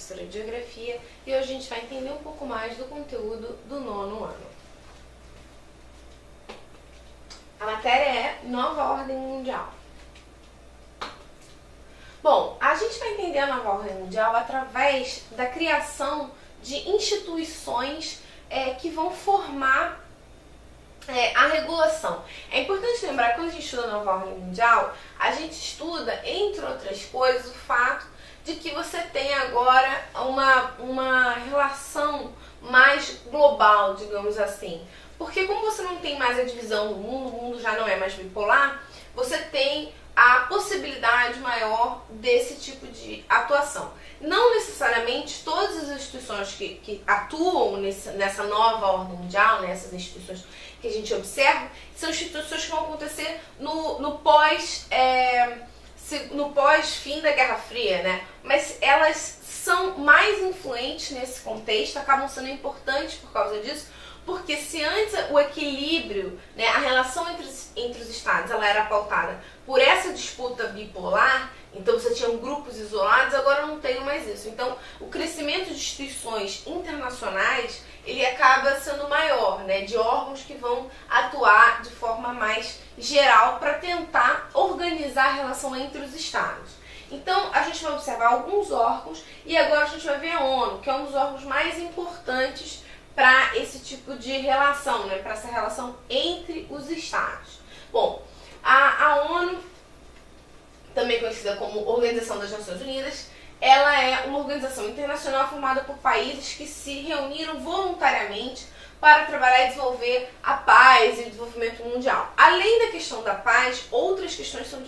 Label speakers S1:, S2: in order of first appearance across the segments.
S1: professora de Geografia, e hoje a gente vai entender um pouco mais do conteúdo do 9º ano. A matéria é Nova Ordem Mundial. Bom, a gente vai entender a Nova Ordem Mundial através da criação de instituições que vão formar a regulação. É importante lembrar que quando a gente estuda a Nova Ordem Mundial, a gente estuda, entre outras coisas, o fato de que você tem agora uma relação mais global, digamos assim. Porque como você não tem mais a divisão do mundo, o mundo já não é mais bipolar, você tem a possibilidade maior desse tipo de atuação. Não necessariamente todas as instituições que atuam nessa nova ordem mundial, nessas instituições que a gente observa, são instituições que vão acontecer no pós-fim da Guerra Fria, né? Mas elas são mais influentes nesse contexto, acabam sendo importantes por causa disso, porque se antes o equilíbrio, né, a relação entre os estados, ela era pautada por essa disputa bipolar, então você tinha grupos isolados, agora não tem mais isso. Então o crescimento de instituições internacionais, ele acaba sendo maior, né, de órgãos que vão atuar de forma mais geral para tentar organizar a relação entre os estados. Então a gente vai observar alguns órgãos e agora a gente vai ver a ONU, que é um dos órgãos mais importantes para esse tipo de relação, né, para essa relação entre os estados. Bom, a ONU, também conhecida como Organização das Nações Unidas, ela é uma organização internacional formada por países que se reuniram voluntariamente para trabalhar e desenvolver a paz e o desenvolvimento mundial. Além da questão da paz, outras questões são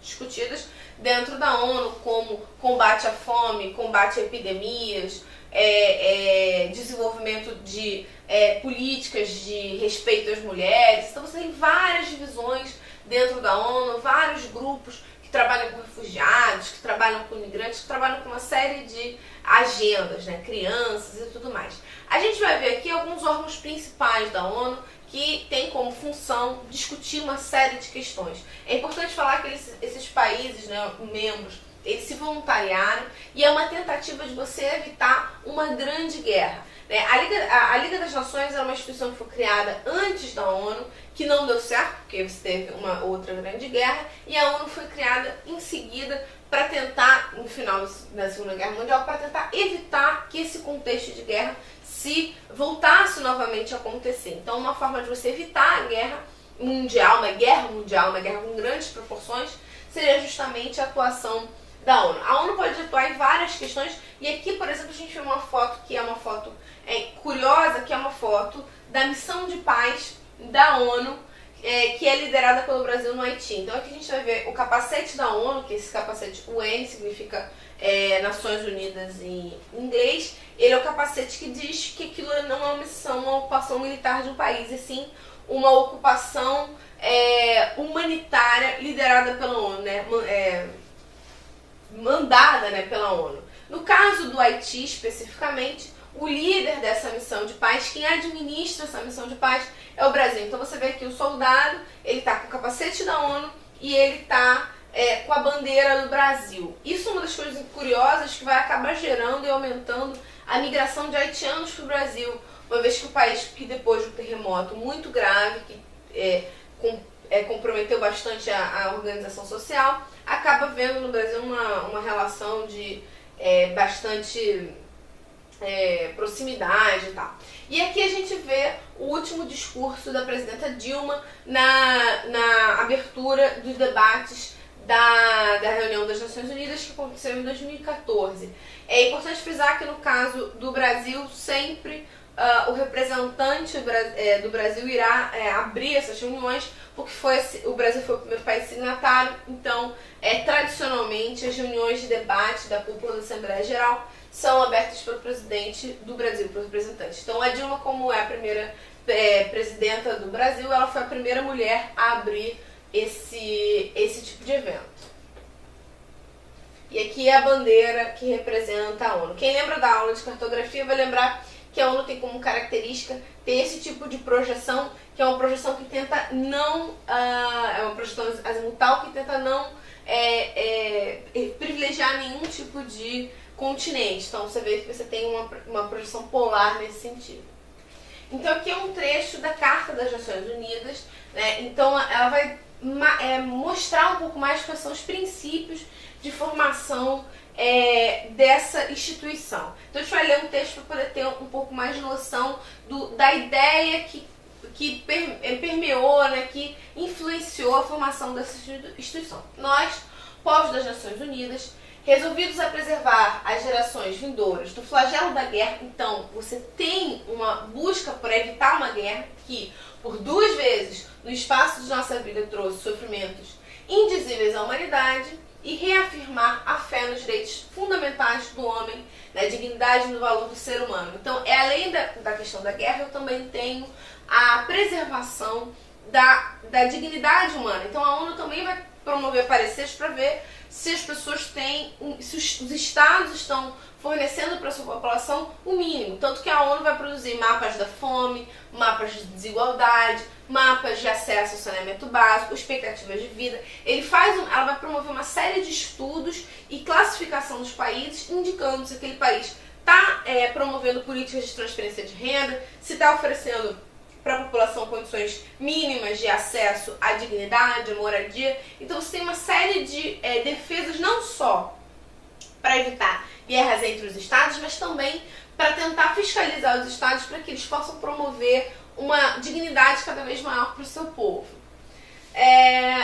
S1: discutidas dentro da ONU, como combate à fome, combate a epidemias, desenvolvimento de políticas de respeito às mulheres. Então você tem várias divisões dentro da ONU, vários grupos que trabalham com refugiados, que trabalham com imigrantes, que trabalham com uma série de agendas, né, crianças e tudo mais. A gente vai ver aqui alguns órgãos principais da ONU que tem como função discutir uma série de questões. É importante falar que esses países, né, membros, eles se voluntariaram e é uma tentativa de você evitar uma grande guerra. A Liga das Nações era uma instituição que foi criada antes da ONU, que não deu certo, porque você teve uma outra grande guerra, e a ONU foi criada em seguida para tentar, no final da Segunda Guerra Mundial, para tentar evitar que esse contexto de guerra se voltasse novamente a acontecer. Então, uma forma de você evitar a guerra mundial, uma guerra com grandes proporções, seria justamente a atuação da ONU. A ONU pode atuar em várias questões, e aqui, por exemplo, a gente vê uma foto que é uma foto curiosa, que é uma foto da missão de paz da ONU, que é liderada pelo Brasil no Haiti. Então aqui a gente vai ver o capacete da ONU, que esse capacete UN significa Nações Unidas em inglês. Ele é o capacete que diz que aquilo não é uma missão, uma ocupação militar de um país, e sim uma ocupação humanitária liderada pela ONU, né? Mandada, né, pela ONU. No caso do Haiti, especificamente, o líder dessa missão de paz, quem administra essa missão de paz, é o Brasil. Então você vê que o soldado, ele está com o capacete da ONU e ele está com a bandeira do Brasil. Isso é uma das coisas curiosas que vai acabar gerando e aumentando a migração de haitianos para o Brasil, uma vez que o país, que depois de um terremoto muito grave, que comprometeu bastante a organização social, acaba vendo no Brasil uma relação de bastante proximidade e tal. E aqui a gente vê o último discurso da presidenta Dilma na abertura dos debates da reunião das Nações Unidas, que aconteceu em 2014. É importante frisar que no caso do Brasil, sempre o representante do Brasil irá abrir essas reuniões, porque o Brasil foi o primeiro país signatário. Então, tradicionalmente, as reuniões de debate da cúpula da Assembleia Geral são abertas pelo presidente do Brasil, pelo representante. Então, a Dilma, como é a primeira presidenta do Brasil, ela foi a primeira mulher a abrir esse tipo de evento. E aqui é a bandeira que representa a ONU. Quem lembra da aula de cartografia vai lembrar que a ONU tem como característica ter esse tipo de projeção, que é uma projeção que tenta não... é uma projeção azimutal que tenta não privilegiar nenhum tipo de continente. Então você vê que você tem uma projeção polar nesse sentido. Então aqui é um trecho da Carta das Nações Unidas, né? Então ela vai mostrar um pouco mais quais são os princípios de formação dessa instituição. Então a gente vai ler um texto para poder ter um pouco mais de noção da ideia que permeou, né, que influenciou a formação dessa instituição. Nós, povos das Nações Unidas, resolvidos a preservar as gerações vindouras do flagelo da guerra, então você tem uma busca por evitar uma guerra que, por 2 vezes no espaço de nossa vida, trouxe sofrimentos indizíveis à humanidade, e reafirmar a fé nos direitos fundamentais do homem, na dignidade e no valor do ser humano. Então, além da questão da guerra, eu também tenho a preservação da dignidade humana. Então, a ONU também vai promover pareceres para ver se as pessoas têm, se os estados estão fornecendo para a sua população o mínimo. Tanto que a ONU vai produzir mapas da fome, mapas de desigualdade, mapas de acesso ao saneamento básico, expectativas de vida. Ela vai promover uma série de estudos e classificação dos países, indicando se aquele país está promovendo políticas de transferência de renda, se está oferecendo para a população condições mínimas de acesso à dignidade, à moradia. Então você tem uma série de defesas não só para evitar guerras entre os estados, mas também para tentar fiscalizar os estados para que eles possam promover uma dignidade cada vez maior para o seu povo.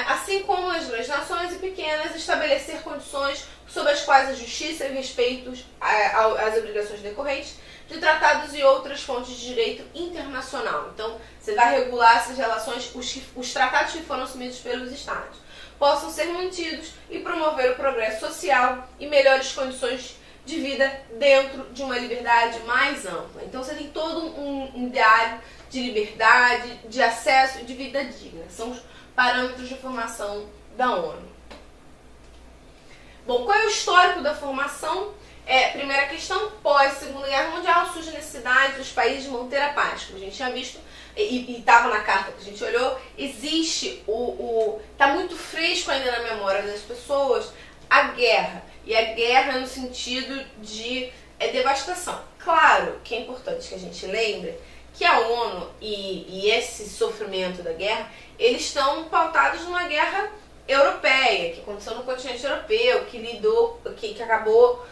S1: Assim como as grandes nações e pequenas, estabelecer condições sob as quais a justiça e respeito às obrigações decorrentes de tratados e outras fontes de direito internacional. Então, você vai regular essas relações, os tratados que foram assumidos pelos estados possam ser mantidos e promover o progresso social e melhores condições de vida dentro de uma liberdade mais ampla. Então, você tem todo um ideário de liberdade, de acesso e de vida digna. São os parâmetros de formação da ONU. Bom, qual é o histórico da formação? Primeira questão, pós-Segunda Guerra Mundial, surge a necessidade dos países de manter a paz. Como a gente tinha visto, e estava na carta que a gente olhou, existe está muito fresco ainda na memória das pessoas a guerra. E a guerra no sentido de devastação. Claro que é importante que a gente lembre que a ONU e esse sofrimento da guerra, eles estão pautados numa guerra europeia, que aconteceu no continente europeu, que acabou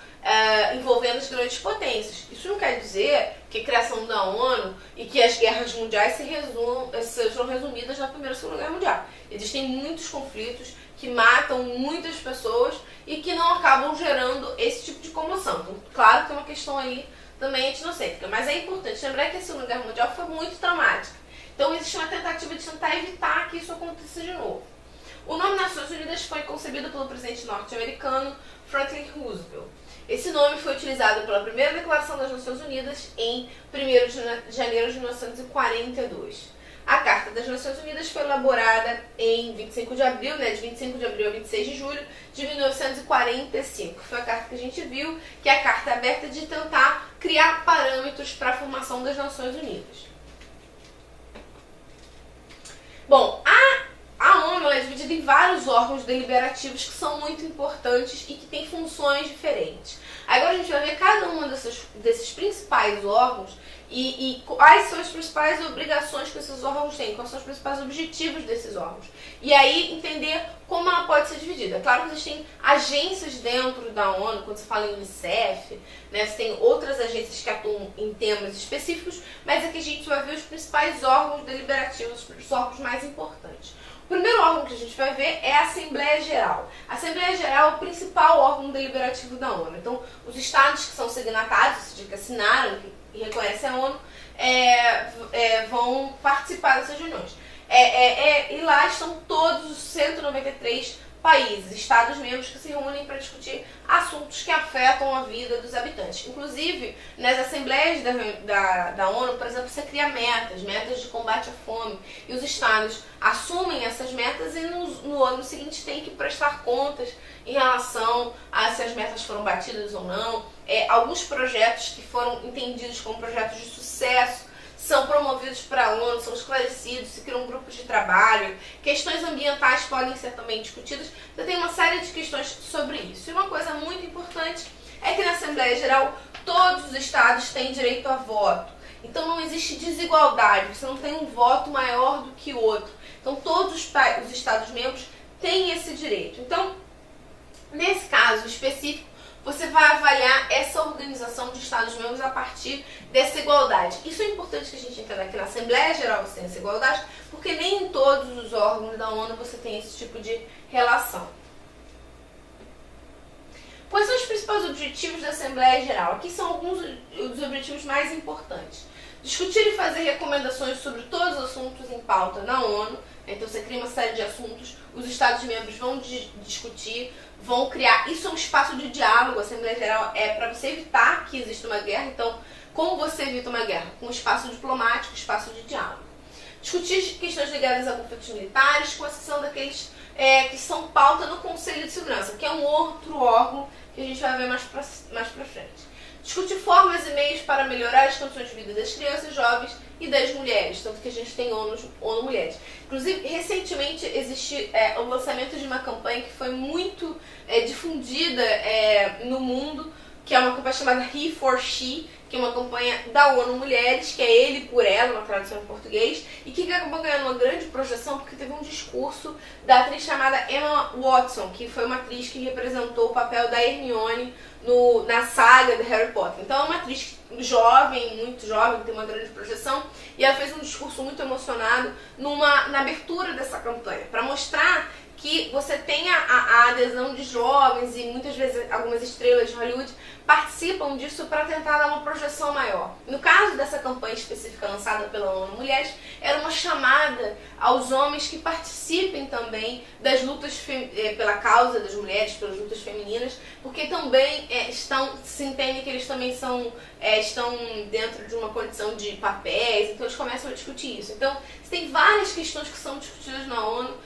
S1: envolvendo as grandes potências. Isso não quer dizer que a criação da ONU e que as guerras mundiais sejam resumidas na Primeira e Segunda Guerra Mundial. Existem muitos conflitos que matam muitas pessoas e que não acabam gerando esse tipo de comoção. Então, claro que tem uma questão aí também etnocêntrica, mas é importante lembrar que a Segunda Guerra Mundial foi muito traumática. Então existe uma tentativa de tentar evitar que isso aconteça de novo. O nome Nações Unidas foi concebido pelo presidente norte-americano Franklin Roosevelt. Esse nome foi utilizado pela primeira Declaração das Nações Unidas em 1º de janeiro de 1942. A Carta das Nações Unidas foi elaborada em 25 de abril, de 25 de abril a 26 de julho de 1945. Foi a carta que a gente viu, que é a carta aberta de tentar criar parâmetros para a formação das Nações Unidas. Bom, a ONU é dividida em vários órgãos deliberativos que são muito importantes e que têm funções diferentes. Agora a gente vai ver cada um desses principais órgãos e quais são as principais obrigações que esses órgãos têm, quais são os principais objetivos desses órgãos. E aí entender como ela pode ser dividida. É claro que existem agências dentro da ONU, quando você fala em Unicef, né, você tem outras agências que atuam em temas específicos, mas aqui a gente vai ver os principais órgãos deliberativos, os órgãos mais importantes. O primeiro órgão que a gente vai ver é a Assembleia Geral. A Assembleia Geral é o principal órgão deliberativo da ONU. Então, os estados que são signatários, ou seja, que assinaram e reconhecem a ONU, vão participar dessas reuniões. E lá estão todos os 193 países, estados-membros que se reúnem para discutir assuntos que afetam a vida dos habitantes. Inclusive, nas assembleias da ONU, por exemplo, você cria metas de combate à fome, e os estados assumem essas metas e no ano seguinte tem que prestar contas em relação a se as metas foram batidas ou não. Alguns projetos que foram entendidos como projetos de sucesso são promovidos para a ONU, são esclarecidos, se criam grupos de trabalho, questões ambientais podem ser também discutidas. Você tem uma série de questões sobre isso. E uma coisa muito importante é que na Assembleia Geral todos os estados têm direito a voto. Então não existe desigualdade, você não tem um voto maior do que o outro. Então todos os estados-membros têm esse direito. Então, nesse caso específico, você vai avaliar essa organização de estados-membros a partir dessa igualdade. Isso é importante que a gente entenda que na Assembleia Geral você tem essa igualdade, porque nem em todos os órgãos da ONU você tem esse tipo de relação. Quais são os principais objetivos da Assembleia Geral? Aqui são alguns dos objetivos mais importantes. Discutir e fazer recomendações sobre todos os assuntos em pauta na ONU. Então você cria uma série de assuntos, os Estados-membros vão discutir, vão criar. Isso é um espaço de diálogo. A Assembleia Geral é para você evitar que exista uma guerra. Então, como você evita uma guerra? Com um espaço diplomático, espaço de diálogo. Discutir questões ligadas a conflitos militares, com exceção daqueles que são pauta no Conselho de Segurança, que é um outro órgão que a gente vai ver mais pra frente. Discutir formas e meios para melhorar as condições de vida das crianças, jovens e das mulheres, tanto que a gente tem ONU Mulheres. Inclusive, recentemente existe o lançamento de uma campanha que foi muito difundida no mundo, que é uma campanha chamada He for She, que é uma campanha da ONU Mulheres, que é ele por ela, uma tradução em português, e que acabou ganhando uma grande projeção porque teve um discurso da atriz chamada Emma Watson, que foi uma atriz que representou o papel da Hermione na saga de Harry Potter. Então é uma atriz jovem, muito jovem, que tem uma grande projeção, e ela fez um discurso muito emocionado na abertura dessa campanha, para mostrar que você tem a adesão de jovens e muitas vezes algumas estrelas de Hollywood participam disso para tentar dar uma projeção maior. No caso dessa campanha específica lançada pela ONU Mulheres, era uma chamada aos homens que participem também das lutas pela causa das mulheres, pelas lutas femininas, porque também se entende que eles também estão dentro de uma condição de papéis, então eles começam a discutir isso. Então, tem várias questões que são discutidas na ONU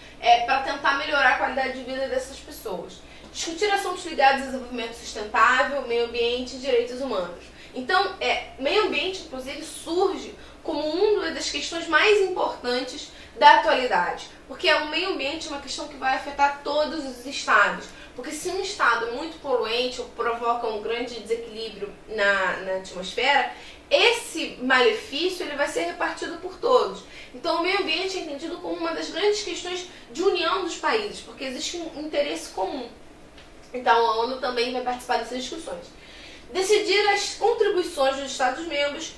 S1: para tentar melhorar a qualidade de vida dessas pessoas. Discutir assuntos ligados ao desenvolvimento sustentável, meio ambiente e direitos humanos. Então, meio ambiente, inclusive, surge como uma das questões mais importantes da atualidade. Porque o meio ambiente é uma questão que vai afetar todos os estados. Porque se um estado é muito poluente ou provoca um grande desequilíbrio na atmosfera, esse malefício ele vai ser repartido por todos. Então o meio ambiente é entendido como uma das grandes questões de união dos países, porque existe um interesse comum. Então a ONU também vai participar dessas discussões. Decidir as contribuições dos Estados-membros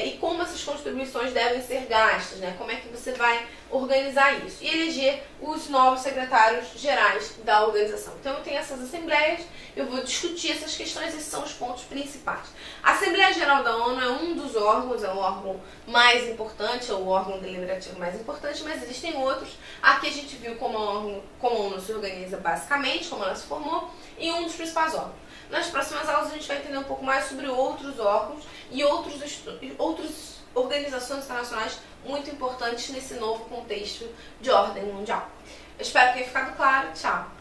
S1: e como essas contribuições devem ser gastas, né? Como é que você vai organizar isso. E eleger os novos secretários gerais da organização. Então eu tenho essas assembleias, eu vou discutir essas questões, esses são os pontos principais. A Assembleia Geral da ONU é um dos órgãos, é o órgão mais importante, é o órgão deliberativo mais importante, mas existem outros. Aqui a gente viu como a ONU se organiza basicamente, como ela se formou, e um dos principais órgãos. Nas próximas aulas a gente vai entender um pouco mais sobre outros órgãos e outras organizações internacionais muito importantes nesse novo contexto de ordem mundial. Eu espero que tenha ficado claro. Tchau!